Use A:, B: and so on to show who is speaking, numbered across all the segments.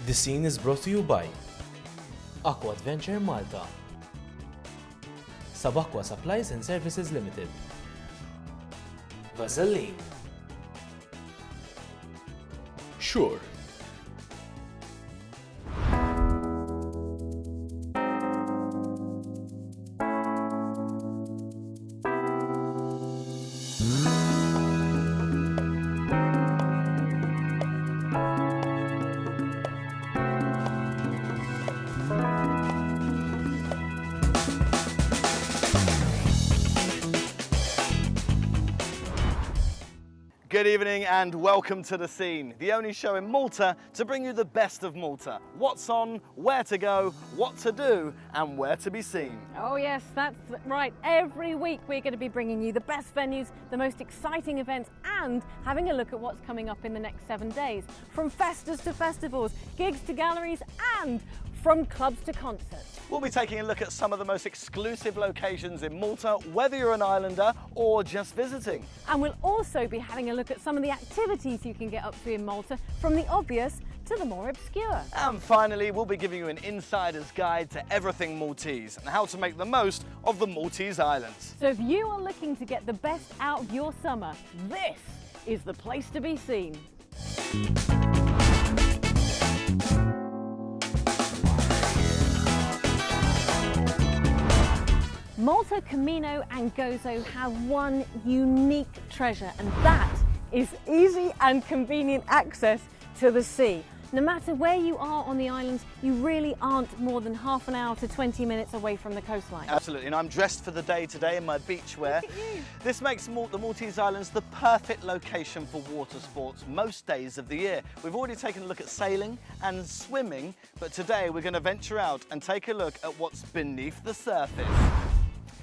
A: The scene is brought to you by Aqua Adventure Malta, Sabaqua Supplies and Services Limited, Vaseline, Sure,
B: Good evening and welcome to The Scene, the only show in Malta to bring you the best of Malta. What's on, where to go, what to do, and where to be seen.
C: Oh yes, that's right. Every week we're going to be bringing you the best venues, the most exciting events, and having a look at what's coming up in the next 7 days. From festas to festivals, gigs to galleries, and from clubs to concerts.
B: We'll be taking a look at some of the most exclusive locations in Malta, whether you're an islander or just visiting.
C: And we'll also be having a look at some of the activities you can get up to in Malta, from the obvious to the more obscure.
B: And finally, we'll be giving you an insider's guide to everything Maltese and how to make the most of the Maltese Islands.
C: So if you are looking to get the best out of your summer, this is the place to be seen. Malta, Camino and Gozo have one unique treasure, and that is easy and convenient access to the sea. No matter where you are on the islands, you really aren't more than half an hour to 20 minutes away from the coastline.
B: Absolutely, and I'm dressed for the day today in my beach wear.
C: Look at you.
B: This makes the Maltese Islands the perfect location for water sports most days of the year. We've already taken a look at sailing and swimming, but today we're going to venture out and take a look at what's beneath the surface.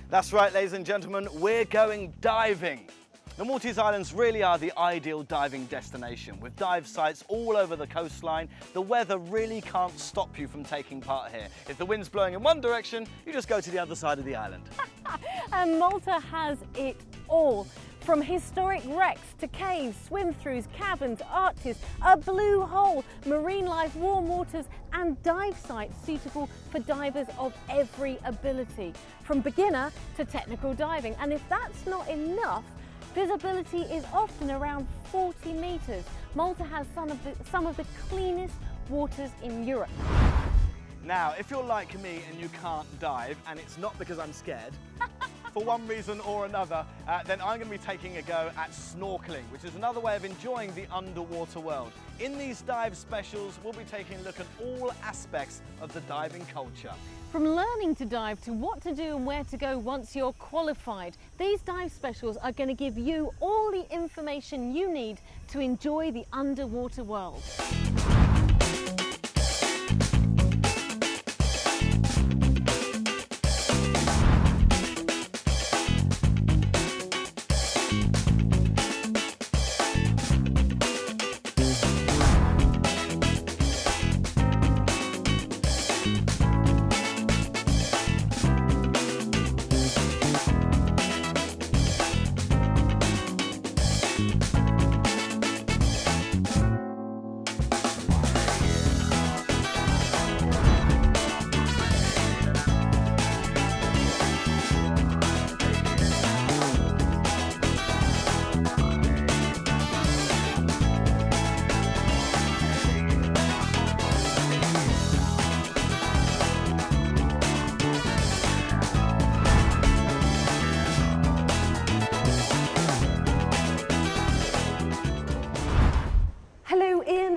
B: That's right, ladies and gentlemen, we're going diving. The Maltese Islands really are the ideal diving destination. With dive sites all over the coastline, the weather really can't stop you from taking part here. If the wind's blowing in one direction, you just go to the other side of the island.
C: And Malta has it all. From historic wrecks to caves, swim-throughs, caverns, arches, a blue hole, marine life, warm waters and dive sites suitable for divers of every ability, from beginner to technical diving. And if that's not enough, visibility is often around 40 metres. Malta has some of the cleanest waters in Europe.
B: Now, if you're like me and you can't dive, and it's not because I'm scared, for one reason or another, then I'm going to be taking a go at snorkeling, which is another way of enjoying the underwater world. In these dive specials, we'll be taking a look at all aspects of the diving culture.
C: From learning to dive to what to do and where to go once you're qualified, these dive specials are going to give you all the information you need to enjoy the underwater world.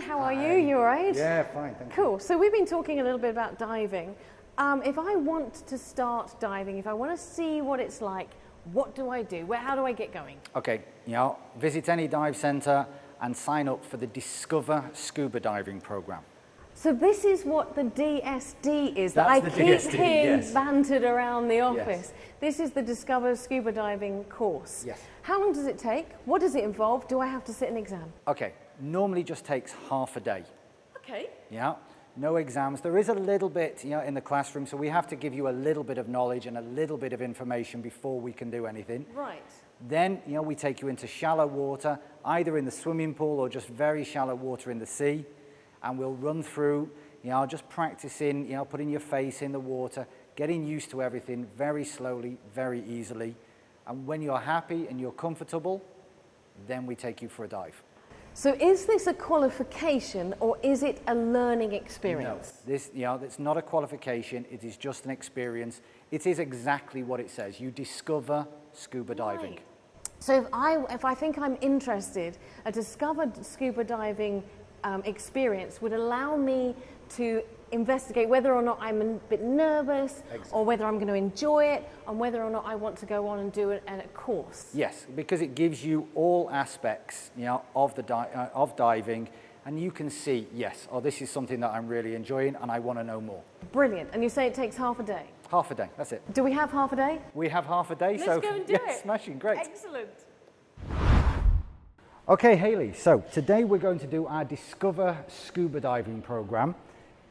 C: How are you? You all right?
D: Yeah, fine, thank you.
C: Cool. So we've been talking a little bit about diving. If I want to start diving, if I want to see what it's like, what do I do? How do I get going?
D: Okay, visit any dive centre and sign up for the Discover Scuba Diving Programme.
C: So this is what the DSD is that
D: That's
C: I
D: the
C: keep
D: DSD,
C: hearing
D: yes.
C: bantered around the office.
D: Yes.
C: This is the Discover Scuba Diving course.
D: Yes.
C: How long does it take? What does it involve? Do I have to sit an exam?
D: Okay, normally just takes half a day.
C: Okay.
D: Yeah, no exams. There is a little bit, in the classroom, so we have to give you a little bit of knowledge and a little bit of information before we can do anything.
C: Right.
D: Then, we take you into shallow water, either in the swimming pool or just very shallow water in the sea. and we'll run through, just practicing, putting your face in the water, getting used to everything very slowly, very easily. And when you're happy and you're comfortable, then we take you for a dive.
C: So is this a qualification or is it a learning experience?
D: No, it's not a qualification, it is just an experience. It is exactly what it says. You discover scuba diving.
C: Right. So if I think I'm interested, a discovered scuba diving experience would allow me to investigate whether or not I'm a bit nervous, or whether I'm going to enjoy it, and whether or not I want to go on and do a course.
D: Yes, because it gives you all aspects, of diving, and you can see, yes, this is something that I'm really enjoying, and I want to know more.
C: Brilliant. And you say it takes half a day?
D: Half a day, that's it.
C: Do we have half a day?
D: We have half a day,
C: Let's
D: so
C: go and do it.
D: Smashing, great.
C: Excellent.
D: Okay, Hayley, so today we're going to do our Discover Scuba Diving program.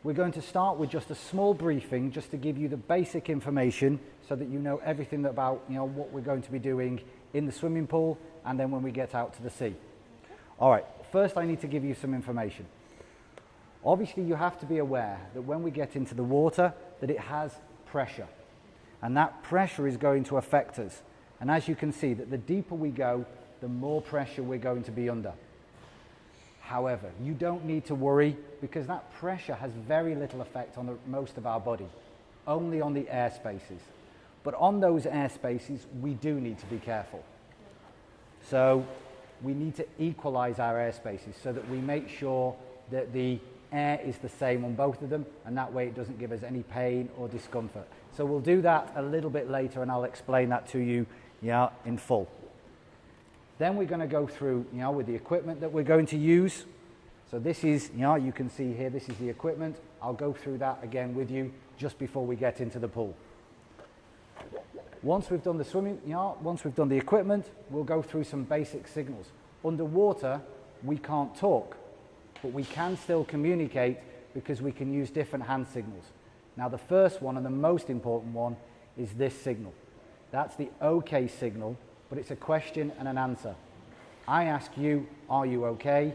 D: We're going to start with just a small briefing just to give you the basic information so that you know everything about what we're going to be doing in the swimming pool and then when we get out to the sea. All right, first I need to give you some information. Obviously you have to be aware that when we get into the water that it has pressure, and that pressure is going to affect us. And as you can see, that the deeper we go, the more pressure we're going to be under. However, you don't need to worry because that pressure has very little effect on most of our body, only on the air spaces. But on those air spaces, we do need to be careful. So we need to equalize our air spaces so that we make sure that the air is the same on both of them, and that way it doesn't give us any pain or discomfort. So we'll do that a little bit later and I'll explain that to you in full. Then we're going to go through with the equipment that we're going to use. So this is, you can see here, this is the equipment. I'll go through that again with you just before we get into the pool. Once we've done the swimming, once we've done the equipment, we'll go through some basic signals. Underwater, we can't talk, but we can still communicate because we can use different hand signals. Now the first one and the most important one is this signal. That's the OK signal, but it's a question and an answer. I ask you, are you okay?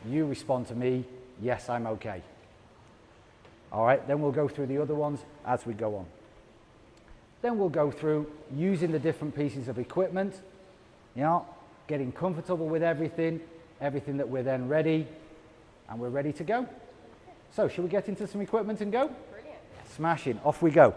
D: You respond to me, yes, I'm okay. All right, then we'll go through the other ones as we go on. Then we'll go through using the different pieces of equipment, getting comfortable with everything that we're then ready, and we're ready to go. So, shall we get into some equipment and go?
C: Brilliant.
D: Smashing, off we go.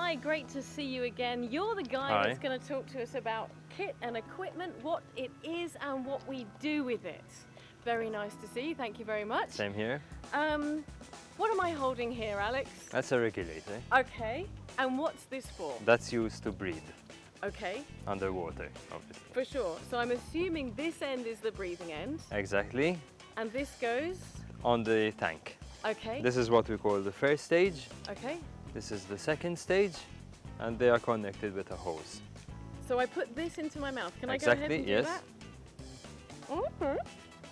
C: Guy, great to see you again. You're the guy
E: Hi.
C: that's going to talk to us about kit and equipment, what it is and what we do with it. Very nice to see you, thank you very much.
E: Same here.
C: What am I holding here, Alex?
E: That's a regulator.
C: Okay, and what's this for?
E: That's used to breathe
C: Okay,
E: underwater, obviously.
C: for sure. So I'm assuming this end is the breathing end,
E: Exactly.
C: and this goes,
E: On the tank.
C: okay,
E: This is what we call the first stage.
C: okay.
E: This is the second stage, and they are connected with a hose.
C: So I put this into my mouth. Can I
E: Exactly,
C: go ahead and do
E: yes.
C: that? Okay.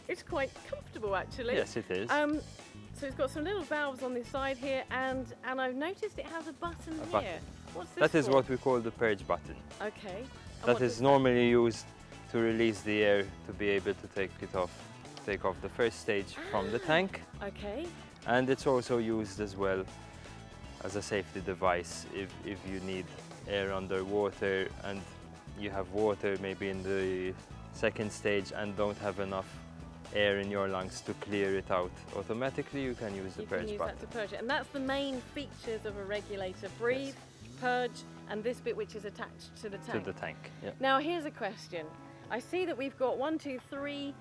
C: It's quite comfortable actually.
E: Yes, it is.
C: So it's got some little valves on this side here, and I've noticed it has a button
E: A
C: here.
E: button.
C: What's this
E: That is
C: for?
E: what we call the purge button.
C: Okay. And
E: That
C: what
E: is
C: does
E: normally used to release the air to be able to take off the first stage from the tank.
C: Okay.
E: And it's also used as well as a safety device if you need air underwater and you have water maybe in the second stage and don't have enough air in your lungs to clear it out automatically, you can use the
C: You can
E: purge
C: use
E: button.
C: that to purge it, and that's the main features of a regulator: breathe, purge, and this bit which is attached to the
E: To
C: tank.
E: the tank, yeah.
C: Now here's a question. I see that we've got 1, 2, 3,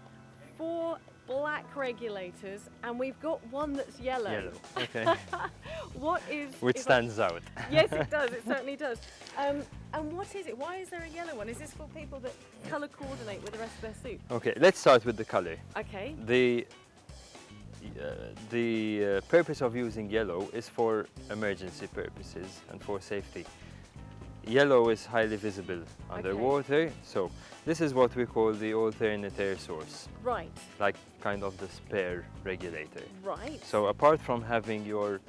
C: 4 black regulators, and we've got one that's yellow.
E: Yellow, okay.
C: What is?
E: Which
C: if I-
E: stands out.
C: Yes, it does. It certainly does. And what is it? Why is there a yellow one? Is this for people that colour coordinate with the rest of their suit?
E: Okay, let's start with the color.
C: Okay.
E: The purpose of using yellow is for emergency purposes and for safety. Yellow is highly visible underwater, so this is what we call the alternate air source,
C: Right.
E: like kind of the spare regulator.
C: Right.
E: So apart from having your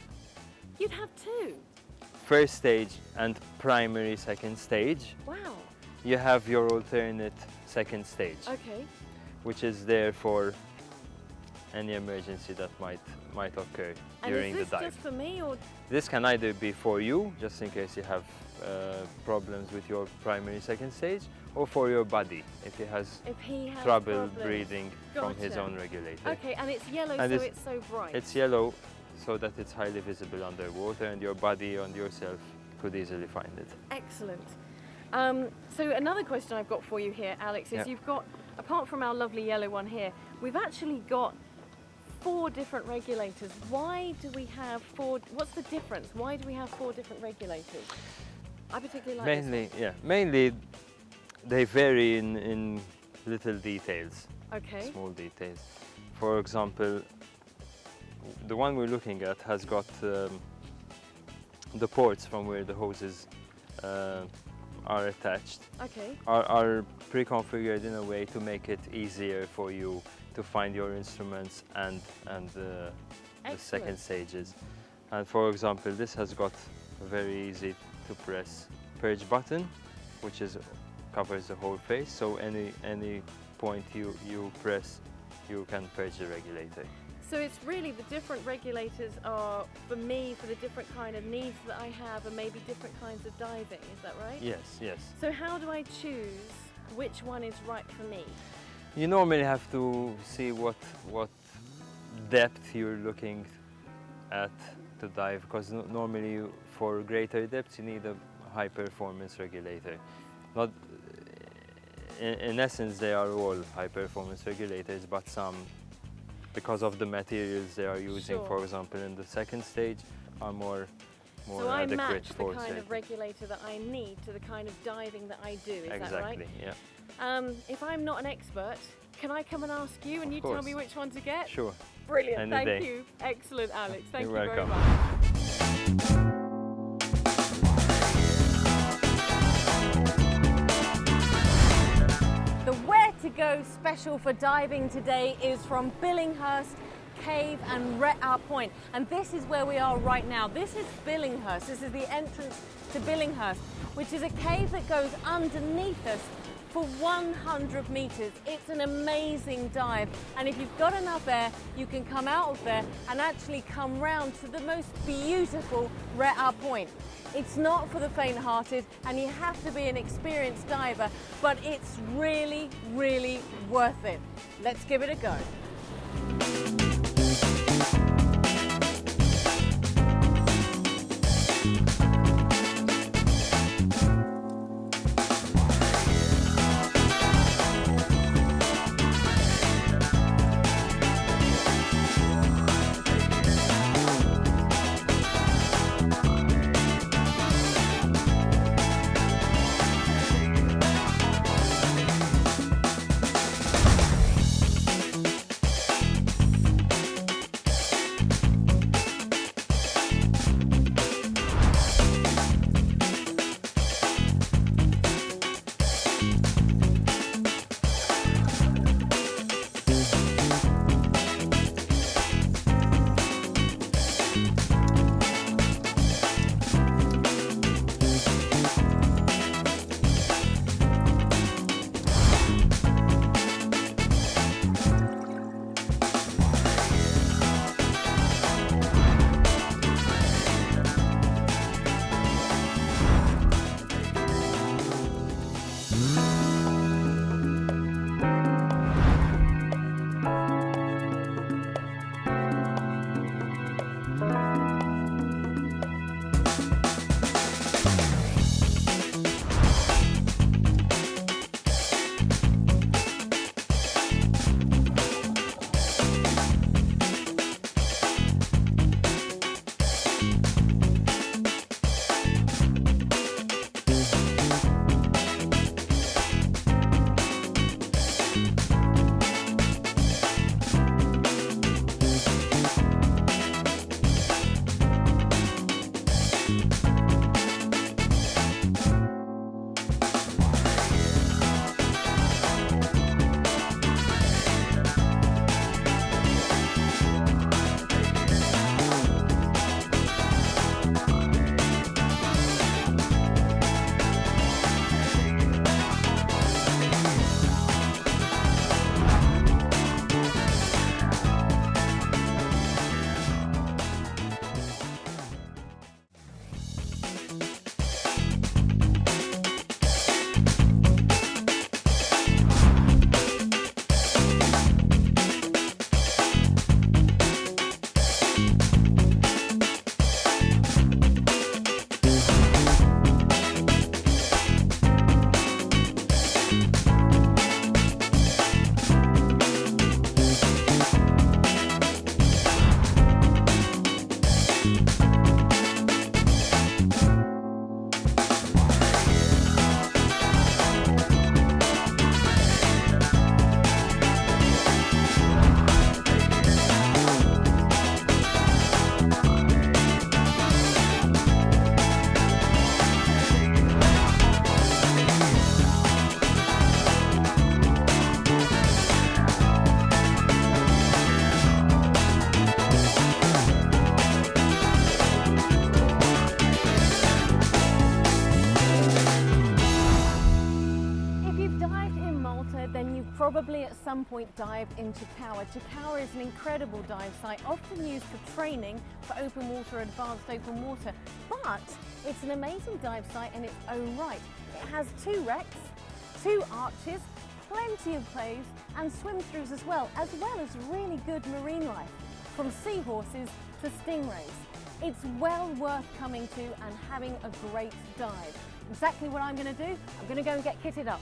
C: You'd have two.
E: first stage and primary second stage,
C: Wow.
E: you have your alternate second stage,
C: Okay.
E: which is there for any emergency that might occur
C: And
E: during
C: is this
E: the dive.
C: just for me, or
E: This can either be for you, just in case you have problems with your primary second stage, or for your buddy, if he has
C: if he has
E: trouble
C: problems?
E: breathing from his
C: Gotcha.
E: own regulator?
C: Okay, and it's yellow,
E: And
C: so
E: it's-
C: it's so bright.
E: It's yellow so that it's highly visible underwater and your body and yourself could easily find it.
C: Excellent. So another question I've got for you here, Alex, is
E: Yeah.
C: you've got, apart from our lovely yellow one here, we've actually got 4 different regulators. Why do we have 4? What's the difference? Why do we have 4 different regulators? I particularly like
E: Mainly they vary in little details,
C: this one. Okay.
E: small details. For example, the one we're looking at has got the ports from where the hoses are attached
C: Okay.
E: are pre-configured in a way to make it easier for you to find your instruments and the second
C: Excellent.
E: stages. And for example, this has got a very easy to press purge button, which covers the whole face. So any point you press, you can purge the regulator.
C: So it's really the different regulators are for me, for the different kind of needs that I have, and maybe different kinds of diving. Is that right?
E: Yes, yes.
C: So how do I choose which one is right for me?
E: You normally have to see what depth you're looking at to dive, because normally for greater depths you need a high performance regulator. Not in essence they are all high performance regulators, but some, because of the materials they are using,
C: Sure.
E: for example in the second stage, are more
C: So I
E: adequate
C: match the
E: for
C: kind
E: safety.
C: of regulator that I need to the kind of diving that I do. Is that
E: Exactly,
C: right?
E: yeah.
C: If I'm not an expert, can I come and ask you and
E: Of
C: you tell
E: course.
C: me which one to get?
E: Sure.
C: Brilliant,
E: Any
C: thank
E: day.
C: you. Excellent, Alex. Thank
E: You're
C: you very
E: welcome.
C: much. The Where to Go special for diving today is from Billinghurst Cave and Ret-Our Point. And this is where we are right now. This is Billinghurst. This is the entrance to Billinghurst, which is a cave that goes underneath us for 100 meters. It's an amazing dive. And if you've got enough air, you can come out of there and actually come round to the most beautiful Ret-Our Point. It's not for the faint-hearted, and you have to be an experienced diver, but it's really, really worth it. Let's give it a go. Probably at some point dived into Tower. Tower is an incredible dive site, often used for training for open water, advanced open water, but it's an amazing dive site in its own right. It has 2 wrecks, 2 arches, plenty of caves and swim-throughs as well as really good marine life, from seahorses to stingrays. It's well worth coming to and having a great dive. Exactly what I'm going to do, I'm going to go and get kitted up.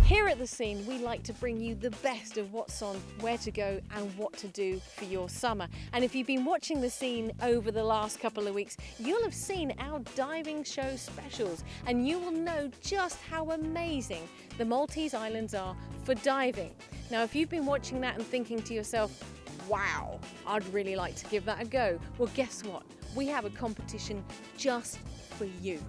C: Here at The Scene, we like to bring you the best of what's on, where to go and what to do for your summer. And if you've been watching The Scene over the last couple of weeks, you'll have seen our diving show specials and you will know just how amazing the Maltese Islands are for diving. Now, if you've been watching that and thinking to yourself, wow, I'd really like to give that a go, well, guess what? We have a competition just for you.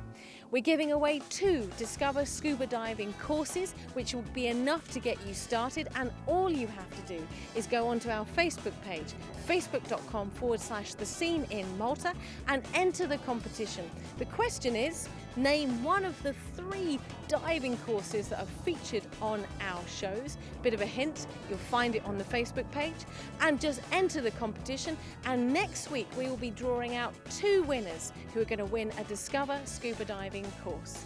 C: We're giving away 2 Discover Scuba Diving courses, which will be enough to get you started, and all you have to do is go onto our Facebook page, facebook.com/The Scene in Malta, and enter the competition. The question is, name one of the 3 diving courses that are featured on our shows. Bit of a hint, you'll find it on the Facebook page, and just enter the competition, and next week we will be drawing out 2 winners who are going to win a Discover Scuba Diving course.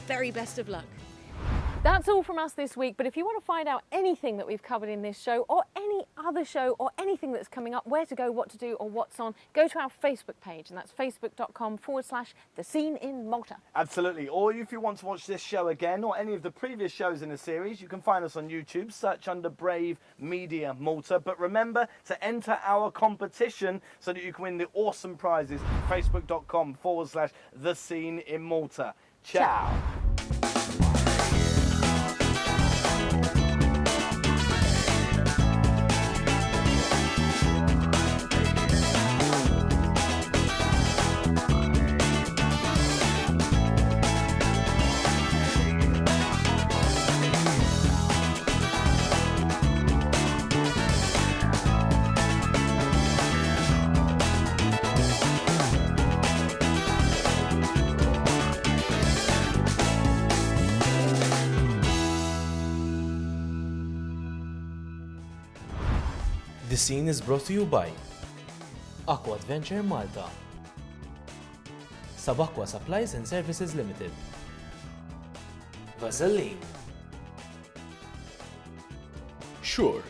C: Very best of luck. That's all from us this week, but if you want to find out anything that we've covered in this show or any other show or anything that's coming up, where to go, what to do or what's on, go to our Facebook page, and that's facebook.com/The Scene in Malta.
B: Absolutely. Or if you want to watch this show again or any of the previous shows in the series, you can find us on YouTube, search under Brave Media Malta. But remember to enter our competition so that you can win the awesome prizes. facebook.com/The Scene in Malta. Ciao.
A: The Scene is brought to you by Aqua Adventure Malta, Sabaqua Supplies and Services Limited, Vaseline.
F: Sure,